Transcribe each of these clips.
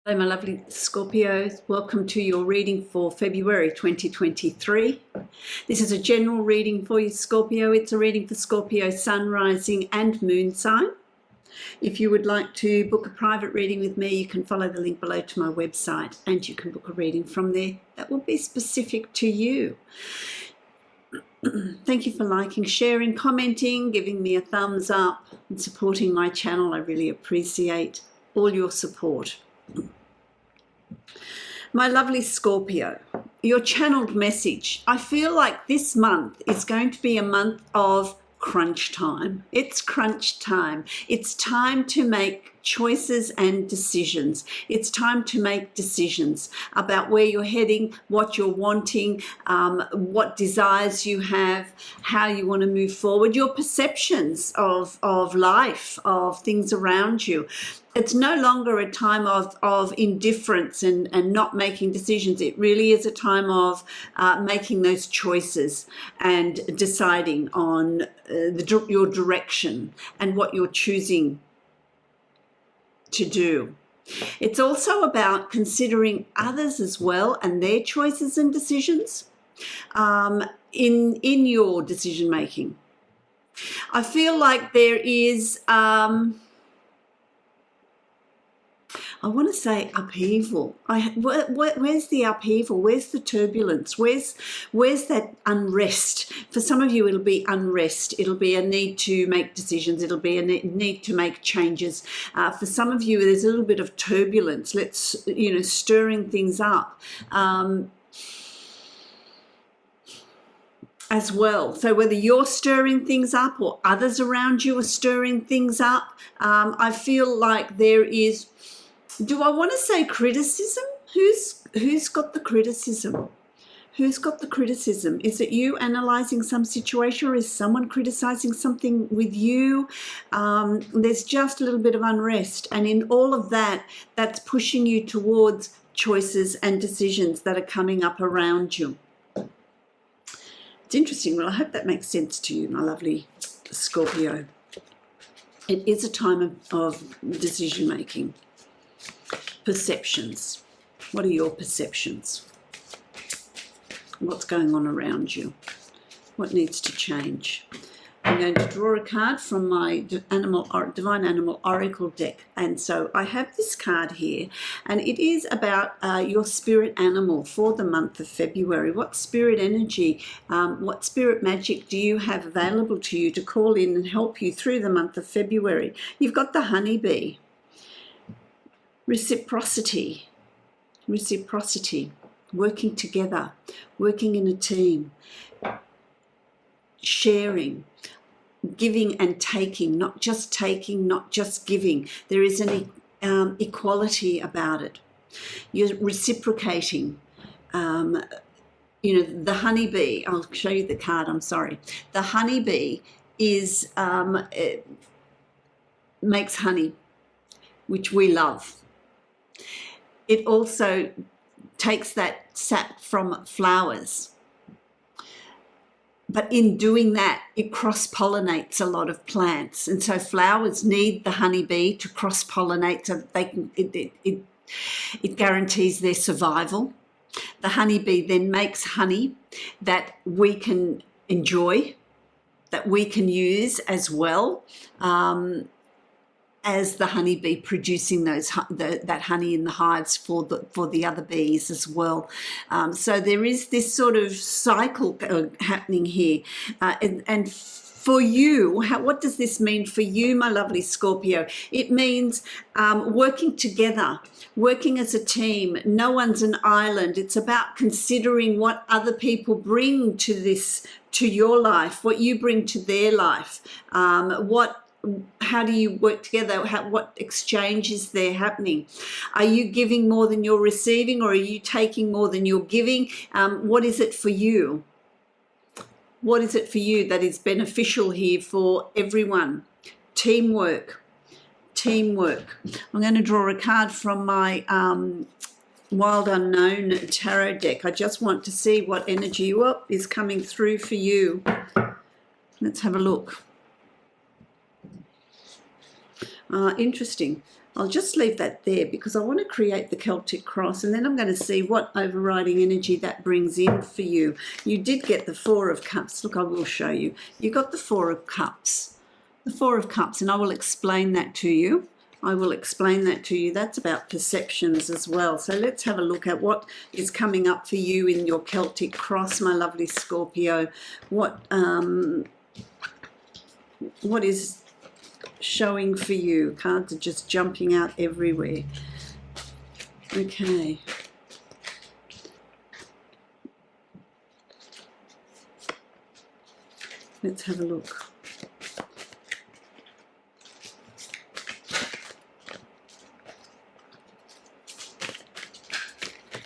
Hello, my lovely Scorpios. Welcome to your reading for February 2023. This is a general reading for you, Scorpio. It's a reading for Scorpio sun, rising and moon sign. If you would like to book a private reading with me, you can follow the link below to my website and you can book a reading from there that will be specific to you. Thank you for liking, sharing, commenting, giving me a thumbs up and supporting my channel. I really appreciate all your support. My lovely Scorpio, your channeled message. I feel like this month is going to be a month of crunch time. It's crunch time. It's time to make choices and decisions. It's time to make decisions about where you're heading, what you're wanting, what desires you have, how you want to move forward, your perceptions of life, of things around you. It's no longer a time of indifference and not making decisions. It really is a time of making those choices and deciding on your direction and what you're choosing to do. It's also about considering others as well and their choices and decisions in your decision making. I feel like there is I want to say upheaval. Where's the upheaval? Where's the turbulence? Where's that unrest? For some of you, it'll be unrest. It'll be a need to make decisions. It'll be a need to make changes. For some of you, there's a little bit of turbulence. Stirring things up. As well. So whether you're stirring things up or others around you are stirring things up, I feel like there is, do I want to say criticism? Who's got the criticism? Who's got the criticism? Is it you analysing some situation, or is someone criticising something with you? There's just a little bit of unrest, and in all of that, that's pushing you towards choices and decisions that are coming up around you. It's interesting. Well, I hope that makes sense to you, my lovely Scorpio. It is a time of decision making. Perceptions. What are your perceptions? What's going on around you? What needs to change? I'm going to draw a card from my Divine Animal Oracle deck. And so I have this card here, and it is about your spirit animal for the month of February. What spirit energy, what spirit magic do you have available to you to call in and help you through the month of February? You've got the honeybee. Reciprocity, working together, working in a team, sharing, giving and taking, not just giving. There is an equality about it. You're reciprocating. The honeybee, I'll show you the card, I'm sorry. The honeybee is makes honey, which we love. It also takes that sap from flowers. But in doing that, it cross-pollinates a lot of plants. And so flowers need the honeybee to cross-pollinate so that they can, it guarantees their survival. The honeybee then makes honey that we can enjoy, that we can use as well. As the honeybee producing that honey in the hives for the other bees as well. So there is this sort of cycle happening here. And for you, what does this mean for you, my lovely Scorpio? It means working together, working as a team. No one's an island. It's about considering what other people bring to your life, what you bring to their life, how do you work together? What exchange is there happening? Are you giving more than you're receiving, or are you taking more than you're giving? What is it for you? What is it for you that is beneficial here for everyone? Teamwork. I'm going to draw a card from my Wild Unknown tarot deck. I just want to see what energy is coming through for you. Let's have a look. Interesting. I'll just leave that there because I want to create the Celtic cross, and then I'm going to see what overriding energy that brings in for you. You did get the Four of Cups. Look, I will show you. You got the Four of Cups. The Four of Cups, and I will explain that to you. I will explain that to you. That's about perceptions as well. So let's have a look at what is coming up for you in your Celtic cross, my lovely Scorpio. What is showing for you? Cards are just jumping out everywhere. Okay. Let's have a look.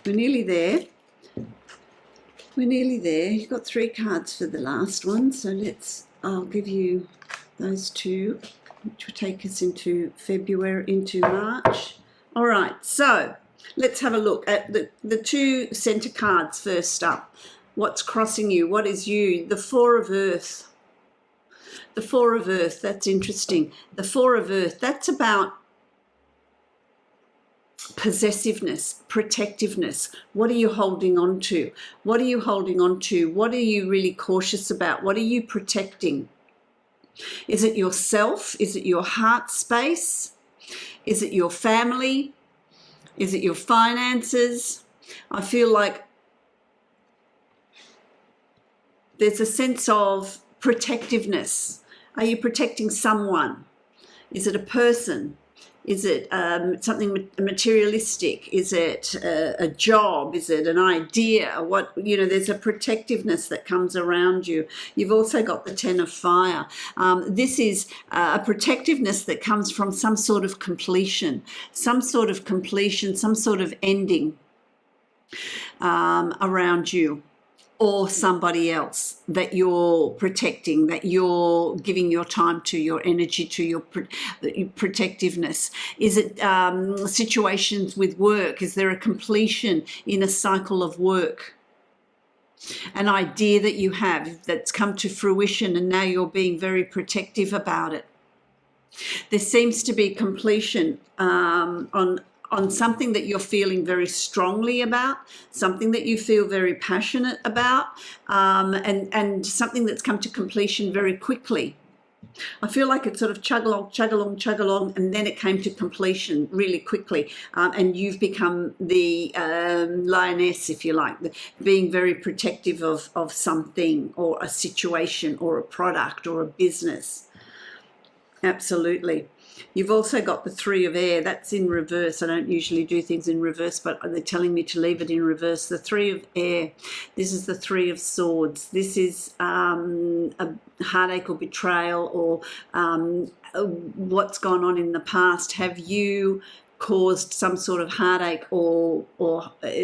We're nearly there. We're nearly there. You've got 3 cards for the last one, so I'll give you those 2, which will take us into February, into March. All right, so let's have a look at the 2 center cards first up. What's crossing you? What is you? The Four of Earth. The Four of Earth, that's interesting. The Four of Earth, that's about possessiveness, protectiveness. What are you holding on to? What are you holding on to? What are you really cautious about? What are you protecting? Is it yourself? Is it your heart space? Is it your family? Is it your finances? I feel like there's a sense of protectiveness. Are you protecting someone? Is it a person? Is it something materialistic? Is it a job? Is it an idea? What, you know, there's a protectiveness that comes around you. You've also got the Ten of Fire. This is a protectiveness that comes from some sort of completion, some sort of ending around you, or somebody else that you're protecting, that you're giving your time to, your energy to, your protectiveness. Is it situations with work? Is there a completion in a cycle of work? An idea that you have that's come to fruition and now you're being very protective about it. There seems to be completion on something that you're feeling very strongly about, something that you feel very passionate about, and something that's come to completion very quickly. I feel like it sort of chug along, and then it came to completion really quickly, and you've become the lioness, if you like, being very protective of something or a situation or a product or a business. Absolutely. You've also got the Three of Air. That's in reverse. I don't usually do things in reverse, but they're telling me to leave it in reverse. The Three of Air. This is the Three of Swords. This is a heartache or betrayal, or what's gone on in the past. Have you caused some sort of heartache or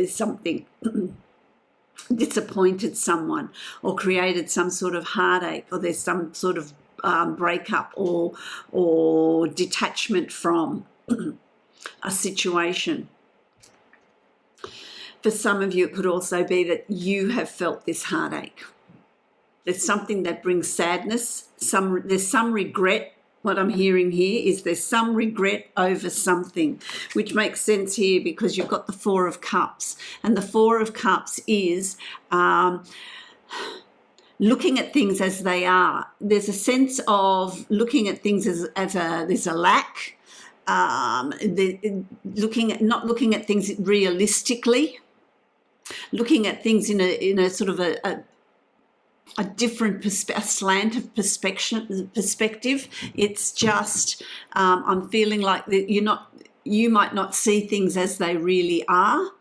something? Disappointed someone or created some sort of heartache, or there's some sort of breakup or detachment from a situation. For some of you, it could also be that you have felt this heartache. There's something that brings sadness. There's some regret. What I'm hearing here is there's some regret over something, which makes sense here because you've got the Four of Cups, and the Four of Cups is looking at things as they are. There's a sense of looking at things there's a lack, not looking at things realistically, looking at things in a sort of a different a slant of perspective. It's just I'm feeling like that you might not see things as they really are.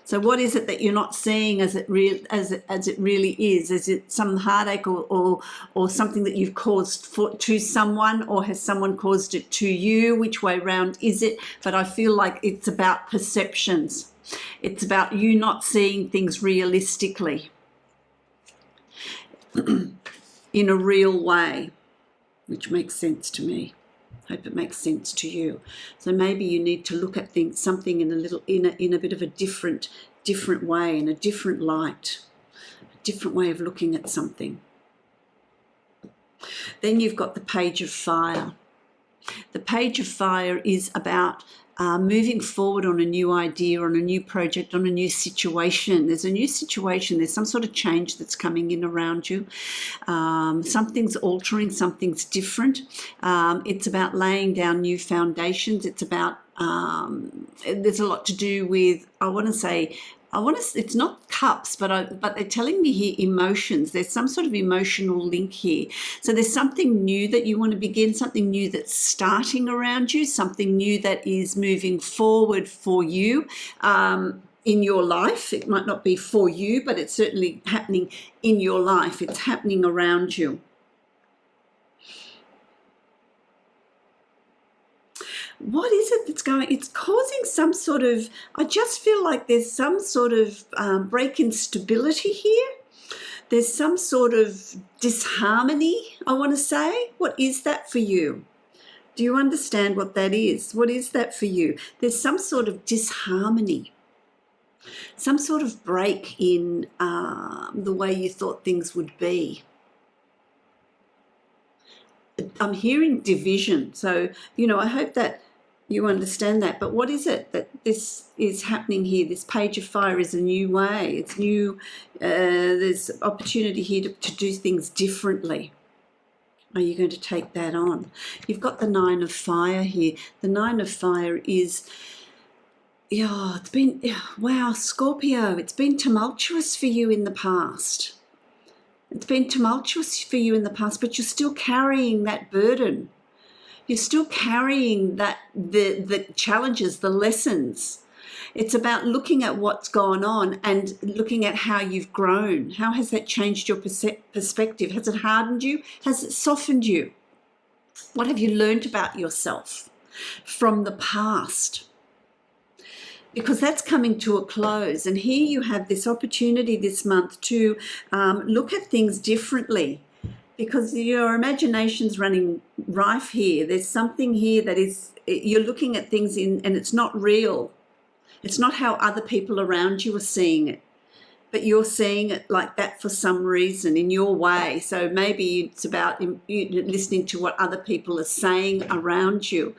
So what is it that you're not seeing as it really is? Is it some heartache or something that you've caused to someone, or has someone caused it to you? Which way round is it? But I feel like it's about perceptions. It's about you not seeing things realistically in a real way, which makes sense to me. Hope it makes sense to you. So maybe you need to look at something in a bit of a different way, in a different light, a different way of looking at something. Then you've got the Page of Fire. The Page of Fire is about moving forward on a new idea, on a new project, on a new situation. There's a new situation. There's some sort of change that's coming in around you. Something's altering, something's different. It's about laying down new foundations. It's about, there's a lot to do with, it's not cups, but they're telling me here emotions. There's some sort of emotional link here. So there's something new that you want to begin, something new that's starting around you, something new that is moving forward for you in your life. It might not be for you, but it's certainly happening in your life. It's happening around you. What is it that's going? It's causing some sort of, I just feel like there's some sort of break in stability here. There's some sort of disharmony, I want to say. What is that for you? Do you understand what that is? What is that for you? There's some sort of disharmony, some sort of break in the way you thought things would be. I'm hearing division. So, I hope that you understand that. But what is it that this is happening here? This Page of Fire is a new way. It's new. There's opportunity here to do things differently. Are you going to take that on? You've got the Nine of Fire here. The Nine of Fire is, it's been, wow, Scorpio, it's been tumultuous for you in the past. It's been tumultuous for you in the past, but you're still carrying that burden. You're still carrying the challenges, the lessons. It's about looking at what's gone on and looking at how you've grown. How has that changed your perspective? Has it hardened you? Has it softened you? What have you learned about yourself from the past? Because that's coming to a close. And here you have this opportunity this month to look at things differently, because your imagination's running rife here. There's something here that is, you're looking at things and it's not real. It's not how other people around you are seeing it, but you're seeing it like that for some reason in your way. So maybe it's about listening to what other people are saying around you.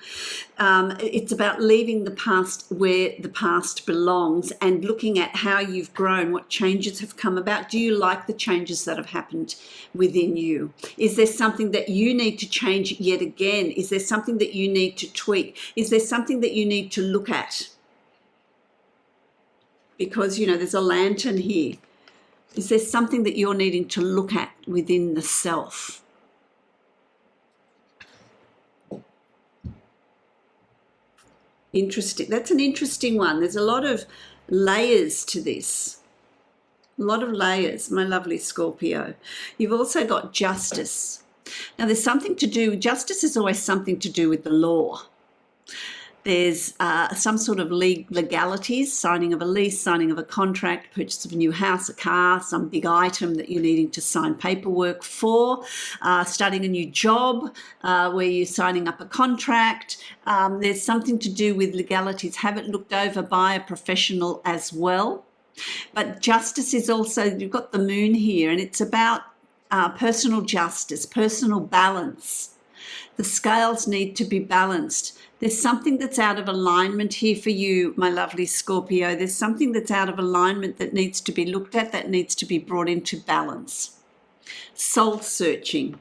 It's about leaving the past where the past belongs and looking at how you've grown, what changes have come about. Do you like the changes that have happened within you? Is there something that you need to change yet again? Is there something that you need to tweak? Is there something that you need to look at? Because, there's a lantern here. Is there something that you're needing to look at within the self? Interesting. That's an interesting one. There's a lot of layers to this. A lot of layers, my lovely Scorpio. You've also got justice. Now, there's something to do, justice is always something to do with the law. There's some sort of legalities, signing of a lease, signing of a contract, purchase of a new house, a car, some big item that you're needing to sign paperwork for, starting a new job where you're signing up a contract. There's something to do with legalities. Have it looked over by a professional as well. But justice is also, you've got the moon here, and it's about personal justice, personal balance. The scales need to be balanced. There's something that's out of alignment here for you, my lovely Scorpio. There's something that's out of alignment that needs to be looked at, that needs to be brought into balance. Soul searching,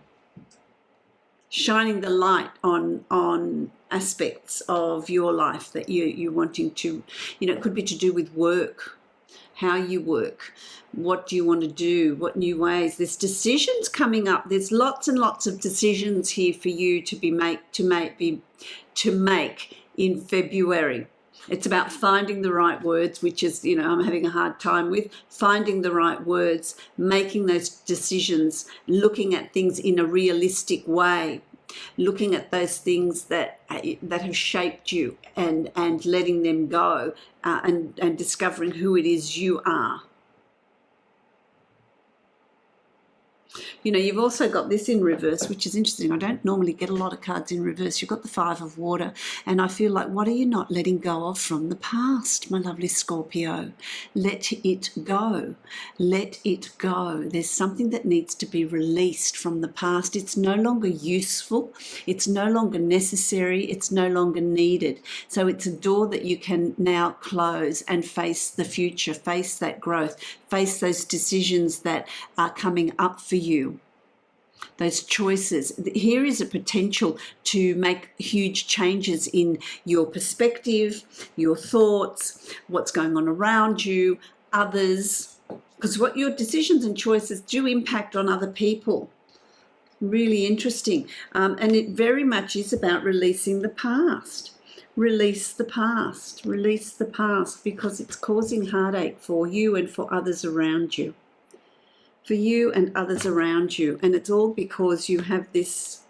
shining the light on aspects of your life that you're wanting to, it could be to do with work, how you work, what do you want to do, what new ways. There's decisions coming up. There's lots and lots of decisions here for you to make in February. It's about finding the right words, which is, I'm having a hard time with, finding the right words, making those decisions, looking at things in a realistic way, looking at those things that have shaped you and letting them go and discovering who it is you are. You know, you've also got this in reverse, which is interesting. I don't normally get a lot of cards in reverse. You've got the Five of Water, and I feel like, what are you not letting go of from the past, my lovely Scorpio? Let it go. Let it go. There's something that needs to be released from the past. It's no longer useful. It's no longer necessary. It's no longer needed. So it's a door that you can now close and face the future, face that growth, face those decisions that are coming up for you, those choices. Here is a potential to make huge changes in your perspective, your thoughts, what's going on around you, others, because what your decisions and choices do impact on other people. Really interesting. And it very much is about releasing the past. Release the past. Release the past, because it's causing heartache for you and for others around you. For you and others around you. And it's all because you have this,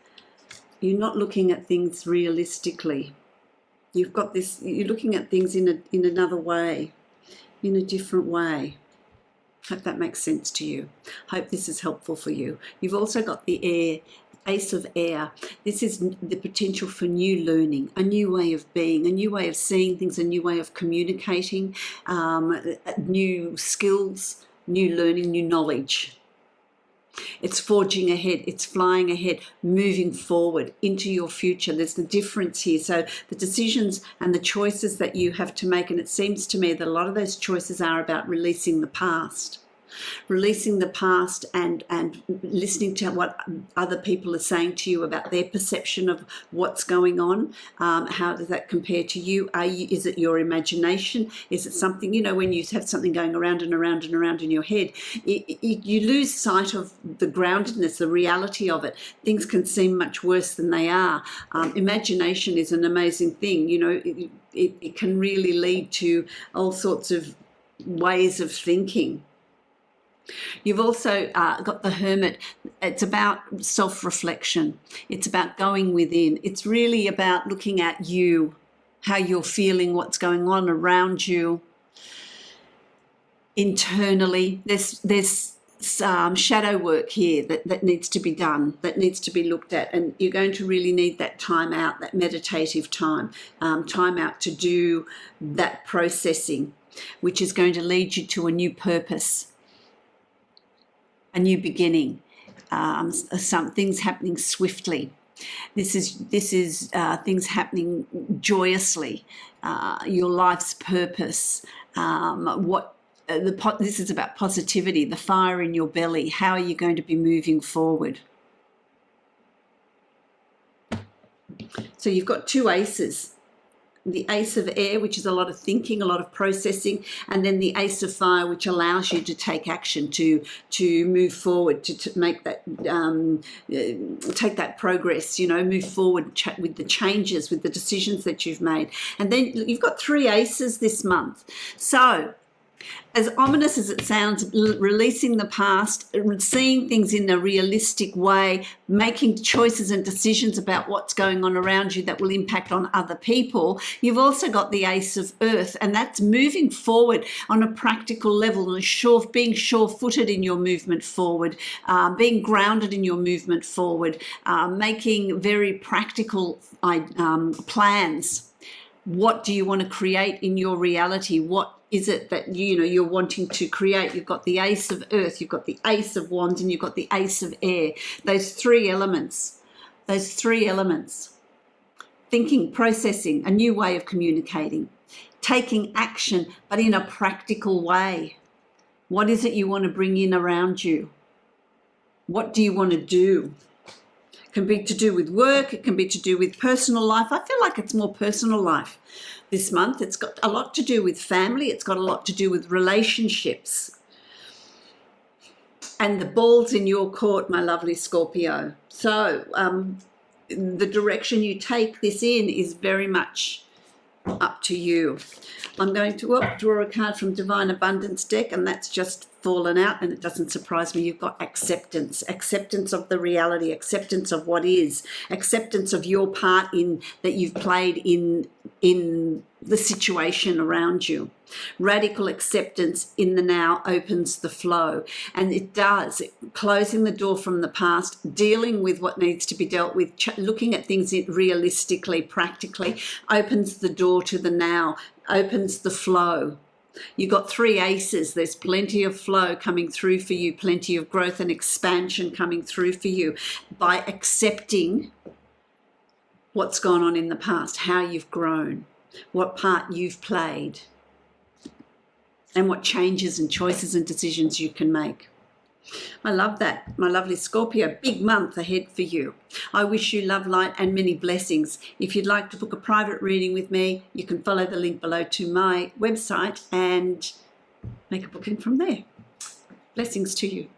you're not looking at things realistically. You've got this, you're looking at things in another way, in a different way. Hope that makes sense to you. Hope this is helpful for you. You've also got the air, Ace of Air. This is the potential for new learning, a new way of being, a new way of seeing things, a new way of communicating, new skills, new learning, new knowledge. It's forging ahead, it's flying ahead, moving forward into your future. There's the difference here. So the decisions and the choices that you have to make, and it seems to me that a lot of those choices are about releasing the past. Releasing the past and listening to what other people are saying to you about their perception of what's going on. How does that compare to you? Is it your imagination? Is it something, you know, when you have something going around and around and around in your head, you lose sight of the groundedness, the reality of it. Things can seem much worse than they are. Imagination is an amazing thing. You know, it can really lead to all sorts of ways of thinking. You've also got the Hermit. It's about self-reflection. It's about going within. It's really about looking at you, how you're feeling, what's going on around you internally. There's shadow work here that needs to be done, that needs to be looked at, and you're going to really need that time out, that meditative time out to do that processing, which is going to lead you to a new purpose, a new beginning, some things happening swiftly. This is things happening joyously. Your life's purpose. This is about positivity, the fire in your belly. How are you going to be moving forward? So you've got two aces. The Ace of Air, which is a lot of thinking, a lot of processing, and then the Ace of Fire, which allows you to take action, to move forward, to make that, take that progress, you know, move forward with the changes, with the decisions that you've made. And then you've got three aces this month. So, as ominous as it sounds, releasing the past, seeing things in a realistic way, making choices and decisions about what's going on around you that will impact on other people. You've also got the Ace of Earth, and that's moving forward on a practical level, and being sure-footed in your movement forward, being grounded in your movement forward, making very practical plans. What do you want to create in your reality? What is it that you're wanting to create? You've got the Ace of Earth, you've got the Ace of Wands, and you've got the Ace of Air. Those three elements. Thinking, processing, a new way of communicating, taking action, but in a practical way. What is it you want to bring in around you? What do you want to do? It can be to do with work, it can be to do with personal life. I feel like it's more personal life this month. It's got a lot to do with family, it's got a lot to do with relationships. And the ball's in your court, my lovely Scorpio. So the direction you take this in is very much up to you. I'm going to draw a card from Divine Abundance deck, and that's just fallen out, and it doesn't surprise me. You've got acceptance of the reality, acceptance of what is, acceptance of your part in that you've played in the situation around you. Radical acceptance in the now opens the flow, and it does. Closing the door from the past, dealing with what needs to be dealt with, looking at things realistically, practically, opens the door to the now, opens the flow. You got 3 aces. There's plenty of flow coming through for you, plenty of growth and expansion coming through for you by accepting what's gone on in the past, how you've grown, what part you've played, and what changes and choices and decisions you can make. I love that, my lovely Scorpio. Big month ahead for you. I wish you love, light, and many blessings. If you'd like to book a private reading with me, you can follow the link below to my website and make a booking from there. Blessings to you.